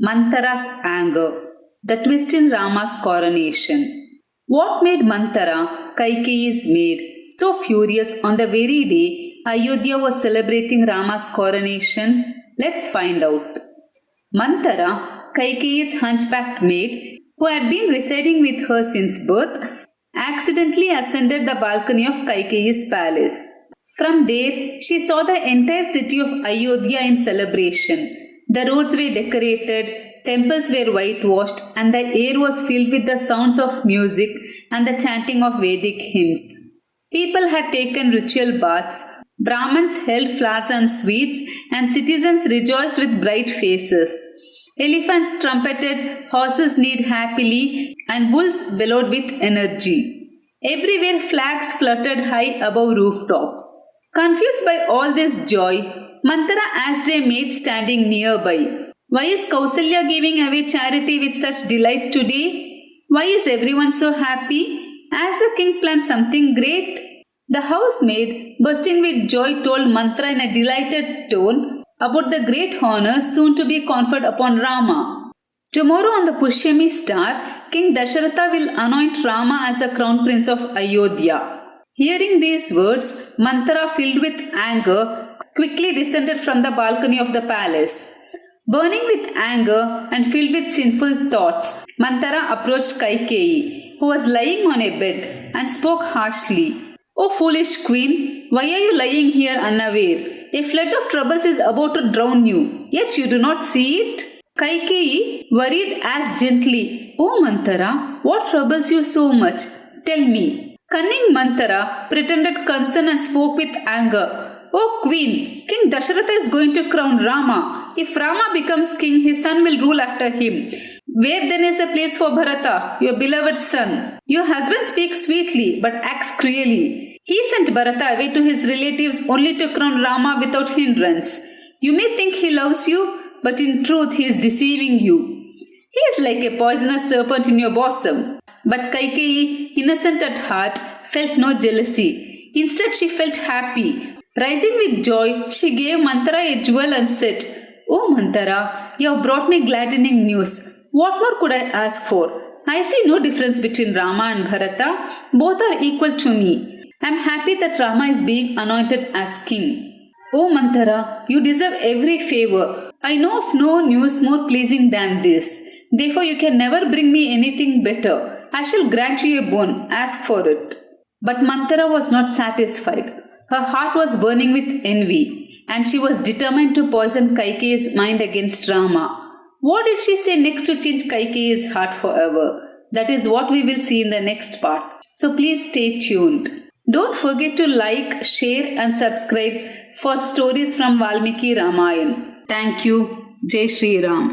Manthara's anger. The twist in Rama's coronation. What made Manthara, Kaikeyi's maid, so furious on the very day Ayodhya was celebrating Rama's coronation? Let's find out. Manthara, Kaikeyi's hunchbacked maid, who had been residing with her since birth, accidentally ascended the balcony of Kaikeyi's palace. From there, she saw the entire city of Ayodhya in celebration. The roads were decorated, temples were whitewashed, and the air was filled with the sounds of music and the chanting of Vedic hymns. People had taken ritual baths, Brahmins held flowers and sweets, and citizens rejoiced with bright faces. Elephants trumpeted, horses neighed happily, and bulls bellowed with energy. Everywhere flags fluttered high above rooftops. Confused by all this joy, Manthara asked a maid standing nearby, "Why is Kausalya giving away charity with such delight today? Why is everyone so happy? Has the king planned something great?" The housemaid, bursting with joy, told Manthara in a delighted tone about the great honor soon to be conferred upon Rama. Tomorrow on the Pushyami star, King Dasharatha will anoint Rama as the crown prince of Ayodhya. Hearing these words, Manthara, filled with anger, quickly descended from the balcony of the palace. Burning with anger and filled with sinful thoughts, Manthara approached Kaikeyi, who was lying on a bed, and spoke harshly. "O foolish queen, why are you lying here unaware? A flood of troubles is about to drown you, yet you do not see it?" Kaikeyi worried asked gently, "O Manthara, what troubles you so much? Tell me." Cunning Manthara pretended concern and spoke with anger. "O queen, King Dasharatha is going to crown Rama. If Rama becomes king, his son will rule after him. Where then is the place for Bharata, your beloved son? Your husband speaks sweetly but acts cruelly. He sent Bharata away to his relatives only to crown Rama without hindrance. You may think he loves you, but in truth he is deceiving you. He is like a poisonous serpent in your bosom." But Kaikeyi, innocent at heart, felt no jealousy. Instead, she felt happy. Rising with joy, she gave Manthara a jewel and said, "O Manthara, you have brought me gladdening news. What more could I ask for? I see no difference between Rama and Bharata. Both are equal to me. I am happy that Rama is being anointed as king. O Manthara, you deserve every favor. I know of no news more pleasing than this. Therefore, you can never bring me anything better. I shall grant you a boon. Ask for it." But Manthara was not satisfied. Her heart was burning with envy, and she was determined to poison Kaikeyi's mind against Rama. What did she say next to change Kaikeyi's heart forever? That is what we will see in the next part. So please stay tuned. Don't forget to like, share and subscribe for stories from Valmiki Ramayana. Thank you. Jai Shri Ram.